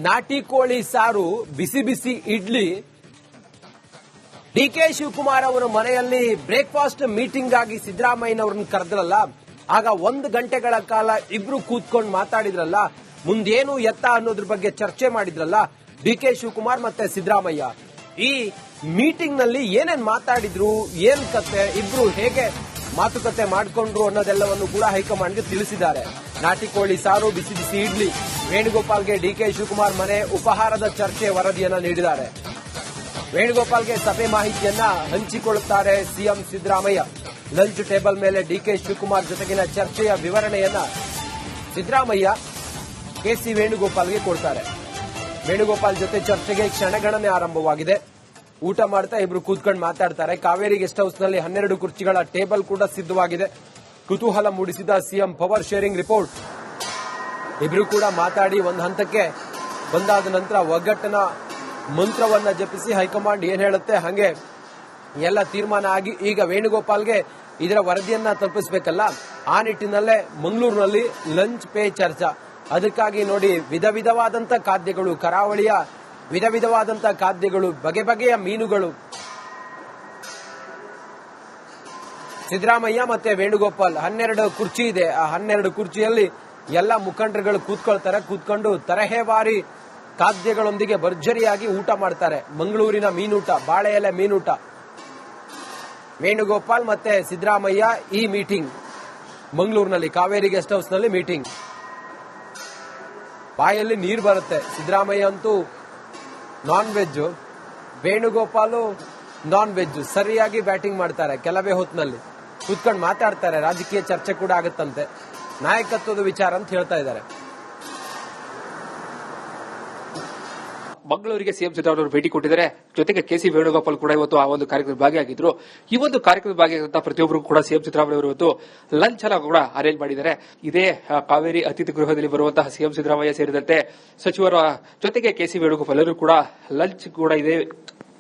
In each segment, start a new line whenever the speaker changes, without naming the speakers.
ನಾಟಿ ಕೋಳಿ ಸಾರು, ಬಿಸಿ ಬಿಸಿ ಇಡ್ಲಿ. ಡಿಕೆ ಶಿವಕುಮಾರ್ ಅವರ ಮನೆಯಲ್ಲಿ ಬ್ರೇಕ್ಫಾಸ್ಟ್ ಮೀಟಿಂಗ್ ಆಗಿ ಸಿದ್ದರಾಮಯ್ಯನವ್ರನ್ನ ಕರೆದ್ರಲ್ಲ, ಆಗ 1 ಗಂಟೆಗಳ ಕಾಲ ಇಬ್ರು ಕೂತ್ಕೊಂಡು ಮಾತಾಡಿದ್ರಲ್ಲ, ಮುಂದೇನು ಎತ್ತ ಅನ್ನೋದ್ರ ಬಗ್ಗೆ ಚರ್ಚೆ ಮಾಡಿದ್ರಲ್ಲ ಡಿಕೆ ಶಿವಕುಮಾರ್ ಮತ್ತೆ ಸಿದ್ದರಾಮಯ್ಯ. ಈ ಮೀಟಿಂಗ್ ನಲ್ಲಿ ಏನೇನ್ ಮಾತಾಡಿದ್ರು, ಏನ್ ಕತೆ, ಇಬ್ರು ಹೇಗೆ ಮಾತುಕತೆ ಮಾಡಿಕೊಂಡ್ರು ಅನ್ನೋದೆಲ್ಲವನ್ನು ಕೂಡ ಹೈಕಮಾಂಡ್ಗೆ ತಿಳಿಸಿದ್ದಾರೆ. ನಾಟಿ ಕೋಳಿ ಸಾರು, ಬಿಸಿ ಬಿಸಿ ಇಡ್ಲಿ. ವೇಣುಗೋಪಾಲ್ಗೆ ಡಿಕೆ ಶಿವಕುಮಾರ್ ಮನೆ ಉಪಹಾರದ ಚರ್ಚೆ ವರದಿಯನ್ನ ನೀಡಿದ್ದಾರೆ. ವೇಣುಗೋಪಾಲ್ಗೆ ಸಭೆ ಮಾಹಿತಿಯನ್ನ ಹಂಚಿಕೊಳ್ಳುತ್ತಾರೆ ಸಿಎಂ ಸಿದ್ದರಾಮಯ್ಯ. ಲಂಚ್ ಟೇಬಲ್ ಮೇಲೆ ಡಿಕೆ ಶಿವಕುಮಾರ್ ಜೊತೆಗಿನ ಚರ್ಚೆಯ ವಿವರಣೆಯನ್ನ ಸಿದ್ದರಾಮಯ್ಯ ಕೆಸಿ ವೇಣುಗೋಪಾಲ್ಗೆ ಕೊಡ್ತಾರೆ. ವೇಣುಗೋಪಾಲ್ ಜೊತೆ ಚರ್ಚೆಗೆ ಕ್ಷಣಗಣನೆ ಆರಂಭವಾಗಿದೆ. ಊಟ ಮಾಡ್ತಾ ಇಬ್ರು ಕೂತ್ಕೊಂಡು ಮಾತಾಡ್ತಾರೆ. ಕಾವೇರಿ ಗೆಸ್ಟ್ ಹೌಸ್ನಲ್ಲಿ 12 ಕುರ್ಚಿಗಳ ಟೇಬಲ್ ಕೂಡ ಸಿದ್ಧವಾಗಿದೆ. ಕುತೂಹಲ ಮೂಡಿಸಿದ ಸಿಎಂ ಪವರ್ ಶೇರಿಂಗ್ ರಿಪೋರ್ಟ್. ಇಬ್ರು ಕೂಡ ಮಾತಾಡಿ ಒಂದು ಹಂತಕ್ಕೆ ಬಂದಾದ ನಂತರ ಒಗ್ಗಟ್ಟಿನ ಮಂತ್ರವನ್ನ ಜಪಿಸಿ ಹೈಕಮಾಂಡ್ ಏನ್ ಹೇಳುತ್ತೆ ಹಾಗೆ ಎಲ್ಲ ತೀರ್ಮಾನ ಆಗಿ ಈಗ ವೇಣುಗೋಪಾಲ್ಗೆ ಇದರ ವರದಿಯನ್ನ ತಲುಪಿಸಬೇಕಲ್ಲ, ಆ ನಿಟ್ಟಿನಲ್ಲೇ ಮಂಗಳೂರಿನಲ್ಲಿ ಲಂಚ್ ಪೇ ಚರ್ಚಾ. ಅದಕ್ಕಾಗಿ ನೋಡಿ ವಿಧ ವಿಧವಾದಂತ ಖಾದ್ಯಗಳು, ಕರಾವಳಿಯ ವಿಧ ವಿಧವಾದಂತ ಖಾದ್ಯಗಳು, ಬಗೆ ಬಗೆಯ ಮೀನುಗಳು. ಸಿದ್ದರಾಮಯ್ಯ ಮತ್ತೆ ವೇಣುಗೋಪಾಲ್ 12 ಕುರ್ಚಿ ಇದೆ. ಆ 12 ಕುರ್ಚಿಯಲ್ಲಿ ಎಲ್ಲ ಮುಖಂಡರುಗಳು ಕೂತ್ಕೊಳ್ತಾರೆ. ಕೂತ್ಕೊಂಡು ತರಹೇವಾರಿ ಖಾದ್ಯಗಳೊಂದಿಗೆ ಭರ್ಜರಿಯಾಗಿ ಊಟ ಮಾಡ್ತಾರೆ. ಮಂಗಳೂರಿನ ಮೀನೂಟ, ಬಾಳೆ ಎಲೆ ಮೀನೂಟ. ವೇಣುಗೋಪಾಲ್ ಮತ್ತೆ ಸಿದ್ದರಾಮಯ್ಯ ಈ ಮೀಟಿಂಗ್ ಮಂಗಳೂರಿನಲ್ಲಿ ಕಾವೇರಿ ಗೆಸ್ಟ್ ಹೌಸ್ನಲ್ಲಿ ಮೀಟಿಂಗ್. ಬಾಯಲ್ಲಿ ನೀರು ಬರುತ್ತೆ. ಸಿದ್ದರಾಮಯ್ಯ ಅಂತೂ non veg, Venugopal non veg. ಸರಿಯಾಗಿ ಬ್ಯಾಟಿಂಗ್ ಮಾಡ್ತಾರೆ. ಕೆಲವೇ ಹೊತ್ತಿನಲ್ಲಿ ಕೂತ್ಕೊಂಡು ಮಾತಾಡ್ತಾರೆ. ರಾಜಕೀಯ ಚರ್ಚೆ ಕೂಡ ಆಗುತ್ತಂತೆ. ನಾಯಕತ್ವದ ವಿಚಾರ ಅಂತ ಹೇಳ್ತಾ ಇದ್ದಾರೆ.
ಮಂಗಳೂರಿಗೆ ಸಿಎಂ ಸಿದ್ದರಾಮಯ್ಯ ಭೇಟಿ ಕೊಟ್ಟಿದ್ದಾರೆ. ಜೊತೆಗೆ ಕೆಸಿ ವೇಣುಗೋಪಾಲ್ ಕೂಡ ಇವತ್ತು ಆ ಒಂದು ಕಾರ್ಯಕ್ರಮದ ಭಾಗಿಯಾಗಿದ್ರು. ಈ ಒಂದು ಕಾರ್ಯಕ್ರಮದ ಭಾಗಿಯಾದಂತಹ ಪ್ರತಿಯೊಬ್ಬರು ಕೂಡ ಸಿಎಂ ಸಿದ್ದರಾಮಯ್ಯ ಅವರು ಇವತ್ತು ಲಂಚ್ ಅನ್ನ ಕೂಡ ಅರೇಂಜ್ ಮಾಡಿದ್ದಾರೆ. ಇದೇ ಕಾವೇರಿ ಅತಿಥಿ ಗೃಹದಲ್ಲಿ ಬರುವಂತಹ ಸಿಎಂ ಸಿದ್ದರಾಮಯ್ಯ ಸೇರಿದಂತೆ ಸಚಿವರ ಜೊತೆಗೆ ಕೆಸಿ ವೇಣುಗೋಪಾಲ್ ಎಲ್ಲರೂ ಕೂಡ ಲಂಚ್ ಕೂಡ ಇದೆ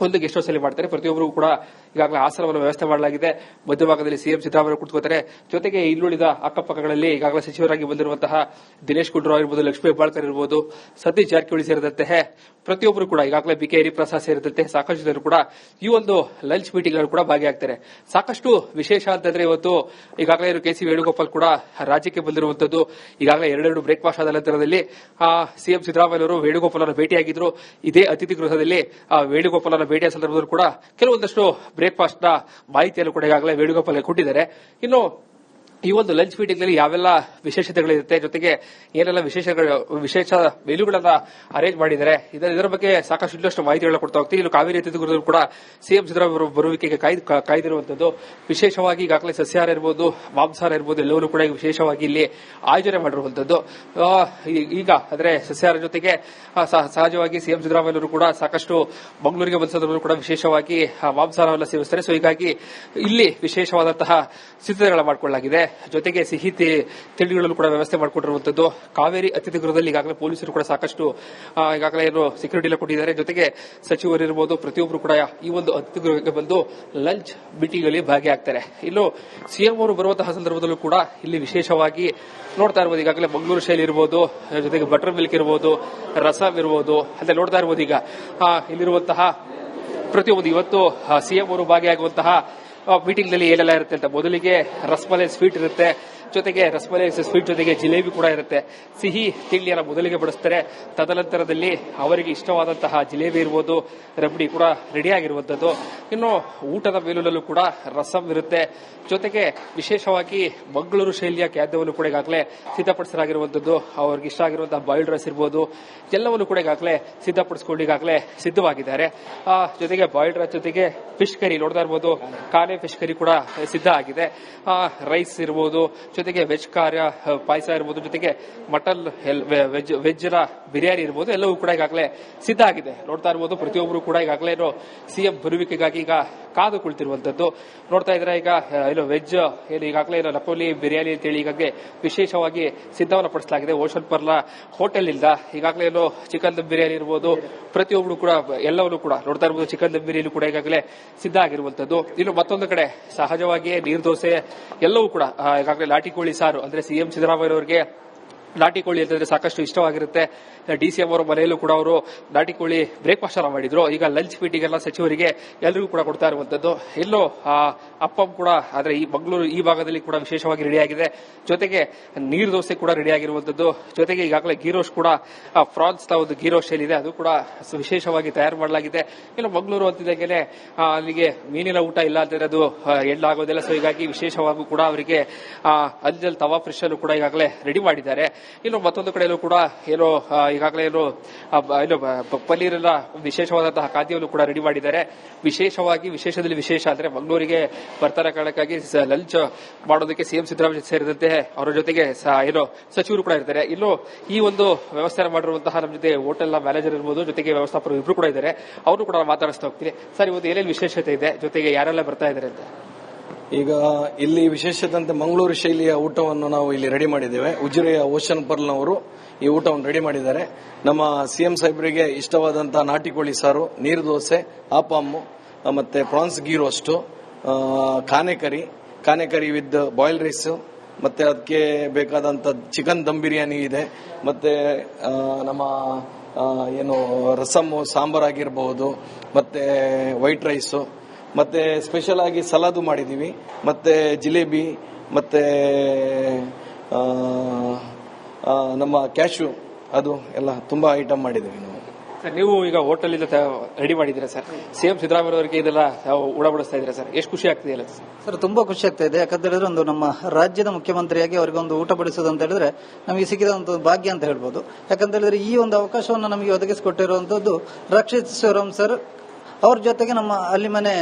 ಒಂದು ಗೆಸ್ಟ್ ಹೌಸ್ ಅಲ್ಲಿ ಮಾಡ್ತಾರೆ. ಪ್ರತಿಯೊಬ್ಬರು ಕೂಡ ಈಗಾಗಲೇ ಆಸನವನ್ನು ವ್ಯವಸ್ಥೆ ಮಾಡಲಾಗಿದೆ. ಮಧ್ಯಭಾಗದಲ್ಲಿ ಸಿಎಂ ಸಿದ್ದರಾಮಯ್ಯ ಕುಳಿತುಕೋತಾರೆ. ಜೊತೆಗೆ ಇನ್ನುಳಿದ ಅಕ್ಕಪಕ್ಕಗಳಲ್ಲಿ ಈಗಾಗಲೇ ಸಚಿವರಾಗಿ ಬಂದಿರುವಂತಹ ದಿನೇಶ್ ಗುಂಡೂರಾವ್ ಇರಬಹುದು, ಲಕ್ಷ್ಮೀ ಹೆಬ್ಬಾಳ್ಕರ್ ಇರಬಹುದು, ಸತೀಶ್ ಜಾರಕಿಹೊಳಿ ಸೇರಿದಂತೆ ಪ್ರತಿಯೊಬ್ಬರು ಕೂಡ ಈಗಾಗಲೇ ಬಿಕೆ ಹರಿಪ್ರಸಾದ್ ಸೇರಿದಂತೆ ಸಾಕಷ್ಟು ಜನರು ಕೂಡ ಈ ಒಂದು ಲಂಚ್ ಮೀಟಿಂಗ್ ನಲ್ಲಿ ಕೂಡ ಭಾಗಿಯಾಗ್ತಾರೆ. ಸಾಕಷ್ಟು ವಿಶೇಷ ಅಂತಂದ್ರೆ ಇವತ್ತು ಈಗಾಗಲೇ ಕೆಸಿ ವೇಣುಗೋಪಾಲ್ ಕೂಡ ರಾಜ್ಯಕ್ಕೆ ಬಂದಿರುವಂತದ್ದು. ಈಗಾಗಲೇ 2 ಬ್ರೇಕ್ಫಾಸ್ಟ್ ಆದ ನಂತರದಲ್ಲಿ ಸಿಎಂ ಸಿದ್ದರಾಮಯ್ಯ ಅವರು ವೇಣುಗೋಪಾಲ್ ಅವರ ಭೇಟಿಯಾಗಿದ್ರು. ಇದೇ ಅತಿಥಿ ಗೃಹದಲ್ಲಿ ವೇಣುಗೋಪಾಲ್ ಅವರ ಭೇಟಿಯ ಸಂದರ್ಭದಲ್ಲಿ ಕೂಡ ಕೆಲವೊಂದಷ್ಟು ಬ್ರೇಕ್ಫಾಸ್ಟ್ ನ ಮಾಹಿತಿಯನ್ನು ಕೂಡ ಈಗಾಗಲೇ ವೇಣುಗೋಪಾಲ್ ಕೊಟ್ಟಿದ್ದಾರೆ. ಇನ್ನು ಈ ಒಂದು ಲಂಚ್ ಮೀಟಿಂಗ್ ನಲ್ಲಿ ಯಾವೆಲ್ಲ ವಿಶೇಷತೆಗಳಿರುತ್ತೆ, ಜೊತೆಗೆ ಏನೆಲ್ಲ ವಿಶೇಷ ಮೆನುಗಳನ್ನ ಅರೇಂಜ್ ಮಾಡಿದ್ದಾರೆ, ಇದರ ಬಗ್ಗೆ ಸಾಕಷ್ಟು ಇನ್ನಷ್ಟು ಮಾಹಿತಿಗಳನ್ನ ಕೊಡ್ತಾ ಹೋಗ್ತೀವಿ. ಇನ್ನು ಕಾವೇರಿ ಅತಿಥಿಗೃಹದಲ್ಲಿ ಕೂಡ ಸಿಎಂ ಸಿದ್ದರಾಮಯ್ಯ ಬರುವಿಕೆಗೆ ಕಾಯ್ದಿರುವಂತದ್ದು. ವಿಶೇಷವಾಗಿ ಈಗಾಗಲೇ ಸಸ್ಯಾಹಾರ ಇರಬಹುದು, ಮಾಂಸಾಹಾರ ಇರಬಹುದು, ಎಲ್ಲವನ್ನೂ ಕೂಡ ವಿಶೇಷವಾಗಿ ಇಲ್ಲಿ ಆಯೋಜನೆ ಮಾಡಿರುವಂತದ್ದು. ಈಗ ಅಂದ್ರೆ ಸಸ್ಯಾಹಾರ ಜೊತೆಗೆ ಸಹಜವಾಗಿ ಸಿಎಂ ಸಿದ್ದರಾಮಯ್ಯ ಅವರು ಕೂಡ ಸಾಕಷ್ಟು ಮಂಗಳೂರಿಗೆ ಬಂದ ಸಂದರ್ಭದಲ್ಲೂ ಕೂಡ ವಿಶೇಷವಾಗಿ ಮಾಂಸಾಹಾರವನ್ನು ಸೇವಿಸುತ್ತಾರೆ. ಸೊ ಹೀಗಾಗಿ ಇಲ್ಲಿ ವಿಶೇಷವಾದಂತಹ ಸಿದ್ಧತೆಗಳನ್ನು ಮಾಡಿಕೊಳ್ಳಲಾಗಿದೆ. ಜೊತೆಗೆ ಸಿಹಿ ತಿಂಡಿಗಳಲ್ಲೂ ಕೂಡ ವ್ಯವಸ್ಥೆ ಮಾಡಿಕೊಂಡಿರುವಂತದ್ದು. ಕಾವೇರಿ ಅತಿಥಿ ಗೃಹದಲ್ಲಿ ಈಗಾಗಲೇ ಪೊಲೀಸರು ಕೂಡ ಸಾಕಷ್ಟು ಈಗಾಗಲೇ ಏನು ಸೆಕ್ಯೂರಿಟಿ ಎಲ್ಲ ಕೊಟ್ಟಿದ್ದಾರೆ. ಜೊತೆಗೆ ಸಚಿವರಿರಬಹುದು, ಪ್ರತಿಯೊಬ್ಬರು ಕೂಡ ಈ ಒಂದು ಅತಿಥಿ ಗೃಹಕ್ಕೆ ಬಂದು ಲಂಚ್ ಮೀಟಿಂಗ್ ಅಲ್ಲಿ ಭಾಗಿಯಾಗ್ತಾರೆ. ಇನ್ನು ಸಿಎಂ ಅವರು ಬರುವಂತಹ ಸಂದರ್ಭದಲ್ಲೂ ಕೂಡ ಇಲ್ಲಿ ವಿಶೇಷವಾಗಿ ನೋಡ್ತಾ ಇರಬಹುದು. ಈಗಾಗಲೇ ಮಂಗಳೂರು ಶೈಲಿ ಇರಬಹುದು, ಜೊತೆಗೆ ಬಟರ್ ಮಿಲ್ಕ್ ಇರಬಹುದು, ರಸಂ ಇರಬಹುದು ಅಂತ ನೋಡ್ತಾ ಇರಬಹುದು. ಈಗ ಇಲ್ಲಿರುವಂತಹ ಪ್ರತಿಯೊಂದು ಇವತ್ತು ಸಿಎಂ ಅವರು ಭಾಗಿಯಾಗುವಂತಹ ಮೀಟಿಂಗ್ ನಲ್ಲಿ ಏನೆಲ್ಲ ಇರುತ್ತೆ ಅಂತ ಮೊದಲಿಗೆ ರಸಮಲೈ ಸ್ವೀಟ್ ಇರುತ್ತೆ. ಜೊತೆಗೆ ರಸಮಲೈ ಸ್ವೀಟ್ ಜೊತೆಗೆ ಜಿಲೇಬಿ ಕೂಡ ಇರುತ್ತೆ. ಸಿಹಿ ತಿಂಡಿಯನ್ನು ಮೊದಲಿಗೆ ಬಡಿಸ್ತಾರೆ. ತದನಂತರದಲ್ಲಿ ಅವರಿಗೆ ಇಷ್ಟವಾದಂತಹ ಜಿಲೇಬಿ ಇರಬಹುದು, ರಬಡಿ ಕೂಡ ರೆಡಿ ಆಗಿರುವಂತದ್ದು. ಇನ್ನು ಊಟದ ಮೇಲುನಲ್ಲೂ ಕೂಡ ರಸಂ ಇರುತ್ತೆ. ಜೊತೆಗೆ ವಿಶೇಷವಾಗಿ ಮಂಗಳೂರು ಶೈಲಿಯ ಖಾದ್ಯವನ್ನು ಕೂಡ ಈಗಾಗಲೇ ಸಿದ್ಧಪಡಿಸಲಾಗಿರುವಂತದ್ದು. ಅವ್ರಿಗೆ ಇಷ್ಟ ಆಗಿರುವಂತಹ ಬಾಯ್ಲ್ಡ್ ರೈಸ್ ಇರಬಹುದು, ಎಲ್ಲವನ್ನು ಕೂಡ ಈಗಾಗಲೇ ಸಿದ್ಧಪಡಿಸಿಕೊಂಡು ಈಗಾಗಲೇ ಸಿದ್ಧವಾಗಿದ್ದಾರೆ. ಜೊತೆಗೆ ಬಾಯ್ಲ್ಡ್ ರೈಸ್ ಜೊತೆಗೆ ಫಿಶ್ ಕರಿ ನೋಡ್ತಾ ಇರಬಹುದು, ಕಾನೆ ಫಿಶ್ ಕರಿ ಕೂಡ ಸಿದ್ಧ ಆಗಿದೆ. ರೈಸ್ ಇರಬಹುದು, ಜೊತೆಗೆ ವೆಜ್ ಪಾಯಸ ಇರಬಹುದು, ಜೊತೆಗೆ ಮಟನ್ ವೆಜ್ ನ ಬಿರಿಯಾನಿ ಇರಬಹುದು, ಎಲ್ಲವೂ ಕೂಡ ಈಗಾಗಲೇ ಸಿದ್ಧ ಆಗಿದೆ. ನೋಡ್ತಾ ಇರಬಹುದು ಪ್ರತಿಯೊಬ್ಬರು ಕೂಡ ಈಗಾಗಲೇ ಸಿಎಂ ಬರುವಿಕೆಗಾಗಿ ಈಗ ಕಾದು ಕುಳಿತಿರುವಂತದ್ದು ನೋಡ್ತಾ ಇದ್ರೆ. ಈಗ ಏನು ವೆಜ್ ಏನು ಈಗಾಗಲೇ ನಕೋಲಿ ಬಿರಿಯಾನಿ ಅಂತೇಳಿ ಈಗಾಗಲೇ ವಿಶೇಷವಾಗಿ ಸಿದ್ಧವನ್ನು ಪಡಿಸಲಾಗಿದೆ. ಓಷನ್ ಪರ್ಲಾ ಹೋಟೆಲ್ ಇಂದ ಈಗಾಗಲೇ ಏನು ಚಿಕನ್ ದಮ್ ಬಿರಿಯಾನಿ ಇರಬಹುದು, ಪ್ರತಿಯೊಬ್ಬರು ಕೂಡ ಎಲ್ಲವನ್ನೂ ಕೂಡ ನೋಡ್ತಾ ಇರಬಹುದು. ಚಿಕನ್ ದಮ್ ಬಿರಿಯಾನಿ ಕೂಡ ಈಗಾಗಲೇ ಸಿದ್ಧ ಆಗಿರುವಂತದ್ದು. ಇನ್ನು ಮತ್ತೊಂದು ಕಡೆ ಸಹಜವಾಗಿ ನೀರು ದೋಸೆ ಎಲ್ಲವೂ ಕೂಡ ಈಗಾಗಲೇ ನಾಟಿ ಕೋಳಿ ಸಾರು ಅಂದ್ರೆ ಸಿಎಂ ಸಿದ್ದರಾಮಯ್ಯ ಅವರಿಗೆ ನಾಟಿ ಕೋಳಿ ಅಂತಂದ್ರೆ ಸಾಕಷ್ಟು ಇಷ್ಟವಾಗಿರುತ್ತೆ. DCM ಅವರ ಮನೆಯಲ್ಲೂ ಕೂಡ ಅವರು ನಾಟಿ ಕೋಳಿ ಬ್ರೇಕ್ಫಾಸ್ಟ್ ಎಲ್ಲ ಮಾಡಿದ್ರು. ಈಗ ಲಂಚ್ ಮೀಟಿಂಗ್ ಎಲ್ಲ ಸಚಿವರಿಗೆ ಎಲ್ಲರಿಗೂ ಕೂಡ ಕೊಡ್ತಾ ಇರುವಂತದ್ದು. ಇಲ್ಲೂ ಅಪ್ಪಂ ಕೂಡ ಆದ್ರೆ ಈ ಮಂಗಳೂರು ಈ ಭಾಗದಲ್ಲಿ ಕೂಡ ವಿಶೇಷವಾಗಿ ರೆಡಿಯಾಗಿದೆ. ಜೊತೆಗೆ ನೀರು ದೋಸೆ ಕೂಡ ರೆಡಿ ಆಗಿರುವಂತದ್ದು. ಜೊತೆಗೆ ಈಗಾಗಲೇ ಗೀರೋಸ್ ಕೂಡ ಫ್ರಾನ್ಸ್ ಒಂದು ಗೀರೋಸ್ ಏನಿದೆ ಅದು ಕೂಡ ವಿಶೇಷವಾಗಿ ತಯಾರು ಮಾಡಲಾಗಿದೆ. ಇನ್ನು ಮಂಗಳೂರು ಅಂತಿದ್ದಾಗೇನೆ ಅಲ್ಲಿಗೆ ಮೀನಿನ ಊಟ ಇಲ್ಲ ಅಂತಂದ್ರೆ ಅದು ಎಳ್ಳಾಗೋದಿಲ್ಲ. ಸೊ ಹೀಗಾಗಿ ವಿಶೇಷವಾಗೂ ಕೂಡ ಅವರಿಗೆ ಅಂಜಲ್ ತವಾ ಫ್ರೆಶ್ ಅನ್ನು ಕೂಡ ಈಗಾಗಲೇ ರೆಡಿ ಮಾಡಿದ್ದಾರೆ. ಇನ್ನು ಮತ್ತೊಂದು ಕಡೆಯಲ್ಲೂ ಕೂಡ ಏನೋ ಈಗಾಗಲೇ ಏನು ಪನ್ನೀರನ್ನ ವಿಶೇಷವಾದಂತಹ ಖಾದ್ಯವನ್ನು ಕೂಡ ರೆಡಿ ಮಾಡಿದ್ದಾರೆ. ವಿಶೇಷದಲ್ಲಿ ವಿಶೇಷ ಅಂದ್ರೆ ಮಂಗಳೂರಿಗೆ ಬರ್ತಾರ ಕಾರಣಕ್ಕಾಗಿ ಲಂಚ್ ಮಾಡೋದಕ್ಕೆ ಸಿಎಂ ಸಿದ್ದರಾಮಯ್ಯ ಸೇರಿದಂತೆ ಅವರ ಜೊತೆಗೆ ಏನೋ ಸಚಿವರು ಕೂಡ ಇರ್ತಾರೆ. ಇನ್ನು ಈ ಒಂದು ವ್ಯವಸ್ಥೆ ಮಾಡಿರುವಂತಹ ನಮ್ಮ ಜೊತೆ ಹೋಟೆಲ್ ಮ್ಯಾನೇಜರ್ ಇರ್ಬೋದು, ಜೊತೆಗೆ ವ್ಯವಸ್ಥಾಪಕರು ಇಬ್ರು ಕೂಡ ಇದ್ದಾರೆ. ಅವರು ಕೂಡ ಮಾತಾಡಿಸ್ತಾ ಹೋಗ್ತೀನಿ. ಸರ್, ಇವತ್ತು ಏನೇನು ವಿಶೇಷತೆ ಇದೆ, ಜೊತೆಗೆ ಯಾರೆಲ್ಲ ಬರ್ತಾ ಇದ್ದಾರೆ ಅಂತ?
ಈಗ ಇಲ್ಲಿ ವಿಶೇಷತೆ ಅಂತ ಮಂಗಳೂರು ಶೈಲಿಯ ಊಟವನ್ನು ನಾವು ಇಲ್ಲಿ ರೆಡಿ ಮಾಡಿದ್ದೇವೆ. ಉಜಿರೆಯ ಓಷನ್ ಪರ್ಲ್ನವರು ಈ ಊಟವನ್ನು ರೆಡಿ ಮಾಡಿದ್ದಾರೆ. ನಮ್ಮ ಸಿಎಂ ಸಾಹೇಬರಿಗೆ ಇಷ್ಟವಾದಂತಹ ನಾಟಿ ಕೋಳಿ ಸಾರು, ನೀರು ದೋಸೆ, ಆಪಮ್ಮು, ಮತ್ತೆ ಪ್ರಾನ್ಸ್ ಗೀ ರೋಸ್ಟು, ಕಾನೆಕರಿ ವಿತ್ ಬಾಯ್ಲ್ ರೈಸ್, ಮತ್ತೆ ಅದಕ್ಕೆ ಬೇಕಾದಂತ ಚಿಕನ್ ದಮ್ ಬಿರಿಯಾನಿ ಇದೆ. ಮತ್ತೆ ನಮ್ಮ ಏನು ರಸಮ್ಮು, ಸಾಂಬಾರ್ ಆಗಿರಬಹುದು, ಮತ್ತೆ ವೈಟ್ ರೈಸು, ಮತ್ತೆ ಸ್ಪೆಷಲ್ ಆಗಿ ಸಲಾದು ಮಾಡಿದೀವಿ, ಮತ್ತೆ ಜಿಲೇಬಿ, ಮತ್ತೆ ನಮ್ಮ ಕ್ಯಾಶು, ಅದು ಎಲ್ಲ ತುಂಬಾ ಐಟಮ್ ಮಾಡಿದೀವಿ ನಾವು.
ಸರ್, ನೀವು ಈಗ ಹೋಟೆಲ್ ರೆಡಿ ಮಾಡಿದ್ದೀರಾ ಸರ್. ಸಿಎಂ ಸಿದ್ದರಾಮಯ್ಯ ಅವರಿಗೆ ಇದೆಲ್ಲ ಉಡಬಡಿಸ್ತಾ ಇದ್ದೀರಾ ಸರ್. ಎಷ್ಟು ಖುಷಿ ಆಗ್ತಿದೆಯಲ್ಲ
ಸರ್? ತುಂಬಾ ಖುಷಿ ಆಗ್ತಾ ಇದೆ. ಯಾಕಂತ ಹೇಳಿದ್ರೆ ಒಂದು ನಮ್ಮ ರಾಜ್ಯದ ಮುಖ್ಯಮಂತ್ರಿಯಾಗಿ ಅವರಿಗೆ ಒಂದು ಊಟ ಬಡಿಸೋದು ಅಂತ ಹೇಳಿದ್ರೆ ನಮಗೆ ಸಿಕ್ಕಿದ ಒಂದು ಭಾಗ್ಯ ಅಂತ ಹೇಳ್ಬೋದು. ಯಾಕಂತ ಹೇಳಿದ್ರೆ ಈ ಒಂದು ಅವಕಾಶವನ್ನು ನಮಗೆ ಒದಗಿಸಿಕೊಟ್ಟಿರುವಂತದ್ದು ರಕ್ಷಿತ್ ಶಿವರಾಮ್ ಸರ್, ಅವ್ರ ಜೊತೆಗೆ ನಮ್ಮ ಅಲ್ಲಿ ಮನೆ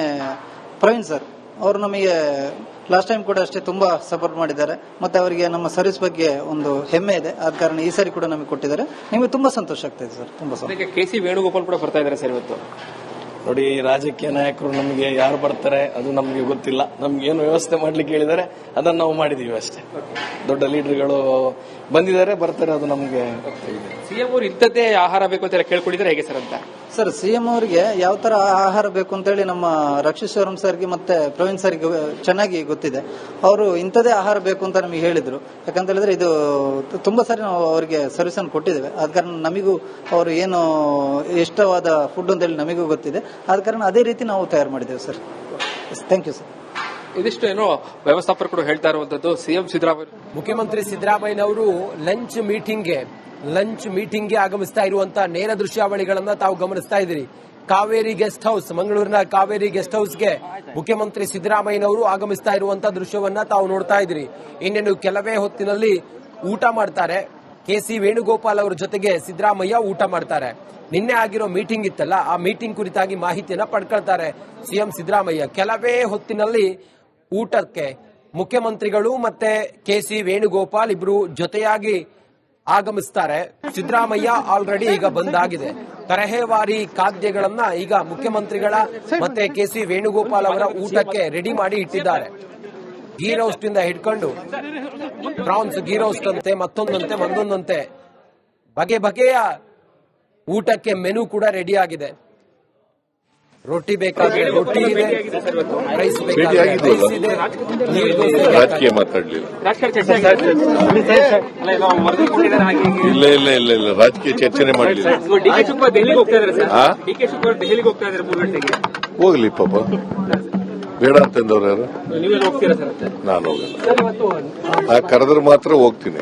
ಪ್ರವೀಣ್ ಸರ್ ಅವರು ನಮಗೆ ಲಾಸ್ಟ್ ಟೈಮ್ ಕೂಡ ಅಷ್ಟೇ ತುಂಬಾ ಸಪೋರ್ಟ್ ಮಾಡಿದ್ದಾರೆ. ಮತ್ತೆ ಅವರಿಗೆ ನಮ್ಮ ಸರ್ವಿಸ್ ಬಗ್ಗೆ ಒಂದು ಹೆಮ್ಮೆ ಇದೆ. ಆದ ಕಾರಣ ಈ ಸಾರಿ ಕೂಡ ನಮಗೆ ಕೊಟ್ಟಿದ್ದಾರೆ. ನಿಮಗೆ ತುಂಬಾ ಸಂತೋಷ ಆಗ್ತಾ ಇದೆ ಸರ್. ತುಂಬಾ ಸಂತೋಷ.
KC ವೇಣುಗೋಪಾಲ್ ಕೂಡ ಬರ್ತಾ ಇದ್ದಾರೆ ಸರ್ ಇವತ್ತು.
ನೋಡಿ, ರಾಜಕೀಯ ನಾಯಕರು ನಮಗೆ ಯಾರು ಬರ್ತಾರೆ ಅದು ನಮಗೆ ಗೊತ್ತಿಲ್ಲ. ನಮ್ಗೆ ಏನು ವ್ಯವಸ್ಥೆ ಮಾಡ್ಲಿಕ್ಕೆ ಹೇಳಿದ್ದಾರೆ ಅದನ್ನ ನಾವು ಮಾಡಿದೀವಿ ಅಷ್ಟೇ. ದೊಡ್ಡ ಲೀಡರ್ಗಳು ಬಂದಿದ್ದಾರೆ, ಬರ್ತಾರೆ, ಅದು ನಮಗೆ.
ಸಿಎಂ ಅವರು ಇಂಥದ್ದೇ ಆಹಾರ ಬೇಕು ಅಂತ ಕೇಳ್ಕೊಂಡಿದ್ದಾರೆ ಹೇಗೆ ಸರ್ ಅಂತ?
ಸರ್, ಸಿಎಂ ಅವರಿಗೆ ಯಾವ ತರ ಆಹಾರ ಬೇಕು ಅಂತ ಹೇಳಿ ನಮ್ಮ ರಕ್ಷಿಶ್ವರಂ ಸರ್ಗೆ ಮತ್ತೆ ಪ್ರವೀಣ್ ಸರ್ಗೆ ಚೆನ್ನಾಗಿ ಗೊತ್ತಿದೆ. ಅವರು ಇಂಥದೇ ಆಹಾರ ಬೇಕು ಅಂತ ನಮಗೆ ಹೇಳಿದ್ರು. ಯಾಕಂತ ಹೇಳಿದ್ರೆ ಇದು ತುಂಬಾ ಸಾರಿ ನಾವು ಅವರಿಗೆ ಸರ್ವಿಸ್ ಅನ್ನು ಕೊಟ್ಟಿದ್ದೇವೆ. ಆದ ಕಾರಣ ನಮಗೂ ಅವರು ಏನು ಇಷ್ಟವಾದ ಫುಡ್ ಅಂತ ಹೇಳಿ ನಮಗೂ ಗೊತ್ತಿದೆ. ಆದ ಕಾರಣ ಅದೇ ರೀತಿ ನಾವು ತಯಾರು ಮಾಡಿದ್ದೇವೆ ಸರ್. Thank you sir.
ಇದಿಷ್ಟು ಏನೋ ವ್ಯವಸ್ಥಾಪಕರು ಹೇಳ್ತಾ ಇರುವಂತದ್ದು. ಸಿಎಂ ಸಿದ್ದರಾಮಯ್ಯ,
ಮುಖ್ಯಮಂತ್ರಿ ಸಿದ್ದರಾಮಯ್ಯನವರು ಲಂಚ್ ಮೀಟಿಂಗ್ಗೆ ಆಗಮಿಸ್ತಾ ಇರುವಂತಹ ನೇರ ದೃಶ್ಯಾವಳಿಗಳನ್ನ ತಾವು ಗಮನಿಸ್ತಾ ಇದ್ದೀರಿ. ಕಾವೇರಿ ಗೆಸ್ಟ್ ಹೌಸ್, ಮಂಗಳೂರಿನ ಕಾವೇರಿ ಗೆಸ್ಟ್ ಹೌಸ್ಗೆ ಮುಖ್ಯಮಂತ್ರಿ ಸಿದ್ದರಾಮಯ್ಯನವರು ಆಗಮಿಸ್ತಾ ಇರುವಂತಹ ದೃಶ್ಯವನ್ನ ತಾವು ನೋಡ್ತಾ ಇದ್ದೀರಿ. ಇನ್ನೇನು ಕೆಲವೇ ಹೊತ್ತಿನಲ್ಲಿ ಊಟ ಮಾಡ್ತಾರೆ. KC ವೇಣುಗೋಪಾಲ್ ಅವರ ಜೊತೆಗೆ ಸಿದ್ದರಾಮಯ್ಯ ಊಟ ಮಾಡ್ತಾರೆ. ನಿನ್ನೆ ಆಗಿರೋ ಮೀಟಿಂಗ್ ಇತ್ತಲ್ಲ, ಆ ಮೀಟಿಂಗ್ ಕುರಿತಾಗಿ ಮಾಹಿತಿಯನ್ನ ಪಡ್ಕೊಳ್ತಾರೆ ಸಿಎಂ ಸಿದ್ದರಾಮಯ್ಯ. ಕೆಲವೇ ಹೊತ್ತಿನಲ್ಲಿ ಊಟಕ್ಕೆ ಮುಖ್ಯಮಂತ್ರಿಗಳು ಮತ್ತೆ KC ವೇಣುಗೋಪಾಲ್ ಇಬ್ರು ಜೊತೆಯಾಗಿ ಆಗಮಿಸ್ತಾರೆ. ಸಿದ್ದರಾಮಯ್ಯ ಆಲ್ರೆಡಿ ಈಗ ಬಂದಾಗಿದೆ. ತರಹೇವಾರಿ ಖಾದ್ಯಗಳನ್ನ ಈಗ ಮುಖ್ಯಮಂತ್ರಿಗಳ ಮತ್ತೆ KC ವೇಣುಗೋಪಾಲ್ ಅವರ ಊಟಕ್ಕೆ ರೆಡಿ ಮಾಡಿ ಇಟ್ಟಿದ್ದಾರೆ. ಗೀ ರೋಸ್ಟ್ ಇಂದ ಹಿಡ್ಕೊಂಡು ಪ್ರಾನ್ಸ್ ಗೀ ರೋಸ್ಟ್ ಅಂತೆ, ಮತ್ತೊಂದಂತೆ ಒಂದೊಂದಂತೆ ಬಗೆ ಬಗೆಯ ಊಟಕ್ಕೆ ಮೆನು ಕೂಡ ರೆಡಿ ಆಗಿದೆ. ರೊಟ್ಟಿ ಬೇಕಾದ್ರೆ ರೊಟ್ಟಿ ಇದೆ, ರೈಸ್ ಬೇಕಾದ್ರೆ ರೈಸ್ ಇದೆ, ನೀರು ದೋಸೆ
ರಾಜಕೀಯ ಮಾತಾಡ್ಲಿಲ್ಲ. ಇಲ್ಲ ರಾಜಕೀಯ ಚರ್ಚನೆ ಮಾಡಲಿಲ್ಲ. ಹೋಗ್ಲಿ ಪಾಪ, ಬೇಡ ಅಂತಂದವ್ರು ಯಾರು? ನಾನು ಹೋಗಲ್ಲ. ಕರೆದ್ರೆ ಮಾತ್ರ ಹೋಗ್ತೀನಿ.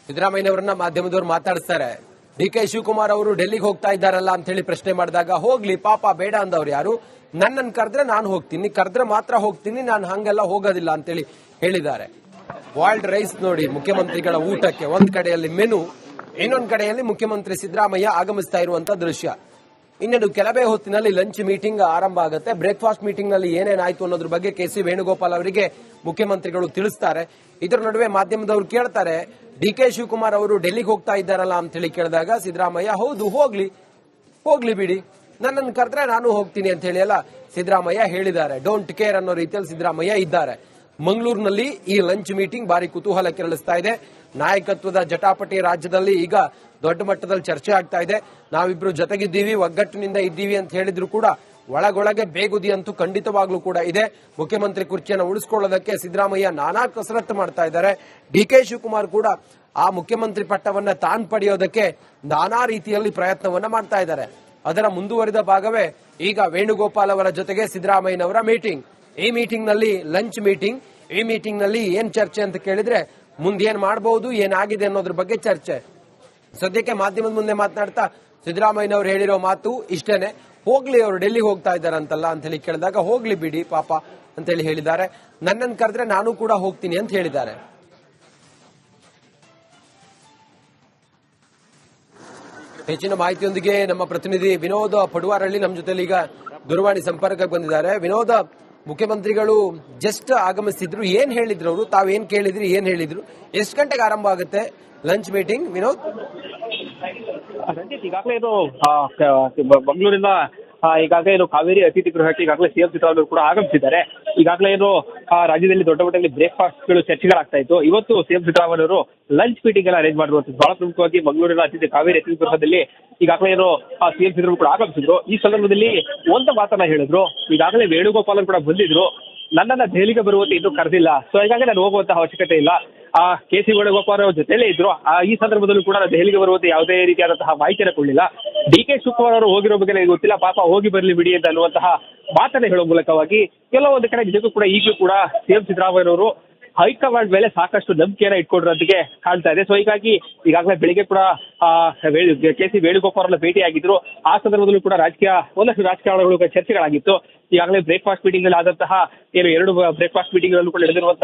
ಸಿದ್ದರಾಮಯ್ಯನವರನ್ನ ಮಾಧ್ಯಮದವರು ಮಾತಾಡಿಸ್ತಾರೆ. DK ಶಿವಕುಮಾರ್ ಅವರು ಡೆಲ್ಲಿಗೆ ಹೋಗ್ತಾ ಇದ್ದಾರಲ್ಲ ಅಂತ ಹೇಳಿ ಪ್ರಶ್ನೆ ಮಾಡಿದಾಗ, ಹೋಗ್ಲಿ ಪಾಪ, ಬೇಡ ಅಂದವ್ರು ಯಾರು? ನನ್ನನ್ನು ಕರೆದ್ರೆ ನಾನು ಹೋಗ್ತೀನಿ, ಕರೆದ್ರೆ ಮಾತ್ರ ಹೋಗ್ತೀನಿ, ನಾನು ಹಂಗೆಲ್ಲ ಹೋಗೋದಿಲ್ಲ ಅಂತೇಳಿ ಹೇಳಿದ್ದಾರೆ. ಬಾಯ್ಲ್ಡ್ ರೈಸ್ ನೋಡಿ, ಮುಖ್ಯಮಂತ್ರಿಗಳ ಊಟಕ್ಕೆ ಒಂದ್ ಕಡೆಯಲ್ಲಿ ಮೆನು, ಇನ್ನೊಂದು ಕಡೆಯಲ್ಲಿ ಮುಖ್ಯಮಂತ್ರಿ ಸಿದ್ದರಾಮಯ್ಯ ಆಗಮಿಸ್ತಾ ಇರುವಂತ ದೃಶ್ಯ. ಇನ್ನೇನು ಕೆಲವೇ ಹೊತ್ತಿನಲ್ಲಿ ಲಂಚ್ ಮೀಟಿಂಗ್ ಆರಂಭ ಆಗುತ್ತೆ. ಬ್ರೇಕ್ಫಾಸ್ಟ್ ಮೀಟಿಂಗ್ ನಲ್ಲಿ ಏನೇನಾಯ್ತು ಅನ್ನೋದ್ರ ಬಗ್ಗೆ KC ವೇಣುಗೋಪಾಲ್ ಅವರಿಗೆ ಮುಖ್ಯಮಂತ್ರಿಗಳು ತಿಳಿಸ್ತಾರೆ. ಇದರ ನಡುವೆ ಮಾಧ್ಯಮದವರು ಕೇಳ್ತಾರೆ, DK ಶಿವಕುಮಾರ್ ಅವರು ಡೆಲ್ಲಿಗೆ ಹೋಗ್ತಾ ಇದ್ದಾರಲ್ಲ ಅಂತ ಹೇಳಿ ಕೇಳಿದಾಗ ಸಿದ್ದರಾಮಯ್ಯ, ಹೌದು ಹೋಗ್ಲಿ ಬಿಡಿ, ನನ್ನನ್ನು ಕರೆದ್ರೆ ನಾನು ಹೋಗ್ತೀನಿ ಅಂತ ಹೇಳಿ ಎಲ್ಲ ಸಿದ್ದರಾಮಯ್ಯ ಹೇಳಿದ್ದಾರೆ. ಡೋಂಟ್ ಕೇರ್ ಅನ್ನೋ ರೀತಿಯಲ್ಲಿ ಸಿದ್ದರಾಮಯ್ಯ ಇದ್ದಾರೆ. ಮಂಗಳೂರಿನಲ್ಲಿ ಈ ಲಂಚ್ ಮೀಟಿಂಗ್ ಭಾರಿ ಕುತೂಹಲ ಕೆರಳಿಸ್ತಾ ಇದೆ. ನಾಯಕತ್ವದ ಜಟಾಪಟಿ ರಾಜ್ಯದಲ್ಲಿ ಈಗ ದೊಡ್ಡ ಮಟ್ಟದಲ್ಲಿ ಚರ್ಚೆ ಆಗ್ತಾ ಇದೆ. ನಾವಿಬ್ರು ಜೊತೆಗಿದ್ದೀವಿ, ಒಗ್ಗಟ್ಟಿನಿಂದ ಇದ್ದೀವಿ ಅಂತ ಹೇಳಿದ್ರು ಕೂಡ ಒಳಗೊಳಗೆ ಬೇಗುದಿ ಅಂತೂ ಖಂಡಿತವಾಗ್ಲೂ ಕೂಡ ಇದೆ. ಮುಖ್ಯಮಂತ್ರಿ ಕುರ್ಚಿಯನ್ನು ಉಳಿಸಿಕೊಳ್ಳೋದಕ್ಕೆ ಸಿದ್ದರಾಮಯ್ಯ ನಾನಾ ಕಸರತ್ತು ಮಾಡ್ತಾ ಇದ್ದಾರೆ. ಡಿ.ಕೆ. ಶಿವಕುಮಾರ್ ಕೂಡ ಆ ಮುಖ್ಯಮಂತ್ರಿ ಪಟ್ಟವನ್ನ ತಾನು ಪಡೆಯೋದಕ್ಕೆ ನಾನಾ ರೀತಿಯಲ್ಲಿ ಪ್ರಯತ್ನವನ್ನ ಮಾಡ್ತಾ ಇದ್ದಾರೆ. ಅದರ ಮುಂದುವರಿದ ಭಾಗವೇ ಈಗ ವೇಣುಗೋಪಾಲ್ ಅವರ ಜೊತೆಗೆ ಸಿದ್ದರಾಮಯ್ಯನವರ ಮೀಟಿಂಗ್. ಈ ಮೀಟಿಂಗ್ ನಲ್ಲಿ ಲಂಚ್ ಮೀಟಿಂಗ್. ಈ ಮೀಟಿಂಗ್ ನಲ್ಲಿ ಏನ್ ಚರ್ಚೆ ಅಂತ ಕೇಳಿದ್ರೆ ಮುಂದೇನ್ ಮಾಡಬಹುದು, ಏನಾಗಿದೆ ಅನ್ನೋದ್ರ ಬಗ್ಗೆ ಚರ್ಚೆ. ಸದ್ಯಕ್ಕೆ ಮಾಧ್ಯಮದ ಮುಂದೆ ಮಾತನಾಡ್ತಾ ಸಿದ್ದರಾಮಯ್ಯನವರು ಹೇಳಿರೋ ಮಾತು ಇಷ್ಟೇನೆ. ಹೋಗ್ಲಿ, ಅವರು ಡೆಲ್ಲಿಗೆ ಹೋಗ್ತಾ ಇದ್ದಾರಂತಲ್ಲ ಅಂತ ಹೇಳಿ ಕೇಳಿದಾಗ ಹೋಗ್ಲಿ ಬಿಡಿ ಪಾಪ ಅಂತ ಹೇಳಿ ಹೇಳಿದ್ದಾರೆ. ನನ್ನನ್ನು ಕರೆದ್ರೆ ನಾನು ಕೂಡ ಹೋಗ್ತೀನಿ ಅಂತ ಹೇಳಿದ್ದಾರೆ. ಹೆಚ್ಚಿನ ಮಾಹಿತಿಯೊಂದಿಗೆ ನಮ್ಮ ಪ್ರತಿನಿಧಿ ವಿನೋದ್ ಪಡುವಾರಳ್ಳಿ ನಮ್ಮ ಜೊತೆ ಈಗ ದೂರವಾಣಿ ಸಂಪರ್ಕಕ್ಕೆ ಬಂದಿದ್ದಾರೆ. ವಿನೋದ್, ಮುಖ್ಯಮಂತ್ರಿಗಳು ಜಸ್ಟ್ ಆಗಮಿಸಿದ್ರು, ಏನ್ ಹೇಳಿದ್ರು ಅವರು? ತಾವೇನ್ ಕೇಳಿದ್ರಿ, ಏನ್ ಹೇಳಿದ್ರು? ಎಷ್ಟು ಗಂಟೆಗೆ ಆರಂಭ ಆಗುತ್ತೆ ಲಂಚ್ ಮೀಟಿಂಗ್? ವಿನೋದ್,
ರಂಜಿತ್, ಈಗಾಗಲೇ ಇದು ಮಂಗಳೂರಿನ ಈಗಾಗಲೇ ಇದು ಕಾವೇರಿ ಅತಿಥಿ ಗೃಹಕ್ಕೆ ಈಗಾಗಲೇ ಸಿಎಂ ಸಿದ್ದರಾಮಯ್ಯ ಕೂಡ ಆಗಮಿಸಿದ್ದಾರೆ. ಈಗಾಗಲೇ ಏನು ರಾಜ್ಯದಲ್ಲಿ ದೊಡ್ಡ ಮಟ್ಟದಲ್ಲಿ ಬ್ರೇಕ್ಫಾಸ್ಟ್ಗಳು ಚರ್ಚೆಗಳಾಗ್ತಾ ಇತ್ತು. ಇವತ್ತು ಸಿಎಂ ಸಿದ್ದರಾಮಯ್ಯ ಅವರು ಲಂಚ್ ಮೀಟಿಂಗ್ ಎಲ್ಲ ಅರೇಂಜ್ ಮಾಡಿರುವಂತದ್ದು. ಬಹಳ ಪ್ರಮುಖವಾಗಿ ಮಂಗಳೂರಿನ ಕಾವೇರಿ ಅತಿಥಿ ಗೃಹದಲ್ಲಿ ಈಗಾಗಲೇ ಏನು ಸಿಎಂ ಸಿದ್ದರಾಮಯ್ಯ ಕೂಡ ಆಗಮಿಸಿದ್ರು. ಈ ಸಂದರ್ಭದಲ್ಲಿ ಒಂದು ಮಾತನ್ನ ಹೇಳಿದ್ರು. ಈಗಾಗಲೇ ವೇಣುಗೋಪಾಲ್ ಕೂಡ ಬಂದಿದ್ರು, ನನ್ನನ್ನ ದೆಹಲಿಗೆ ಬರುವಂತೆ ಇನ್ನೂ ಕರೆದಿಲ್ಲ, ಸೊ ಹೀಗಾಗಿ ನಾನು ಹೋಗುವಂತಹ ಅವಶ್ಯಕತೆ ಇಲ್ಲ. ಕೆ.ಸಿ. ವೇಣುಗೋಪಾಲ್ ಅವರ ಜೊತೆಲೇ ಇದ್ರು. ಈ ಸಂದರ್ಭದಲ್ಲೂ ಕೂಡ ದೆಹಲಿಗೆ ಬರುವಂತೆ ಯಾವುದೇ ರೀತಿಯಾದಂತಹ ಮಾಹಿತಿಯನ್ನು ಕೊಡಲಿಲ್ಲ. ಡಿ.ಕೆ. ಶಿವಕುಮಾರ್ ಅವರು ಹೋಗಿರೋ ಬಗ್ಗೆ ನನಗೆ ಗೊತ್ತಿಲ್ಲ, ಪಾಪ ಹೋಗಿ ಬರ್ಲಿ ಬಿಡಿ ಅಂತ ಅನ್ನುವಂತಹ ಮಾತನ್ನ ಹೇಳುವ ಮೂಲಕವಾಗಿ ಕೆಲವೊಂದು ಕಡೆ ನಿಜಕ್ಕೂ ಕೂಡ ಈಗಲೂ ಕೂಡ ಸಿಎಂ ಸಿದ್ದರಾಮಯ್ಯನವರು ಹೈಕಮಾಂಡ್ ಮೇಲೆ ಸಾಕಷ್ಟು ನಂಬಿಕೆಯನ್ನ ಇಟ್ಕೊಂಡಿರೋದಕ್ಕೆ ಕಾಣ್ತಾ ಇದೆ. ಸೊ ಹೀಗಾಗಿ ಈಗಾಗಲೇ ಬೆಳಿಗ್ಗೆ ಕೂಡ ಕೆ.ಸಿ. ವೇಣುಗೋಪಾಲ್ ಅವರ ಭೇಟಿಯಾಗಿದ್ರು. ಆ ಸಂದರ್ಭದಲ್ಲೂ ಕೂಡ ಒಂದಷ್ಟು ರಾಜಕಾರಣಗಳು ಚರ್ಚೆಗಳಾಗಿತ್ತು. ಈಗಾಗಲೇ ಬ್ರೇಕ್ಫಾಸ್ಟ್ ಮೀಟಿಂಗ್ ಅಲ್ಲಿ ಆದಂತಹ ಎರಡು ಬ್ರೇಕ್ಫಾಸ್ಟ್ ಮೀಟಿಂಗ್ ಗಳಲ್ಲೂ ಕೂಡ ನಡೆದಿರುವಂತಹ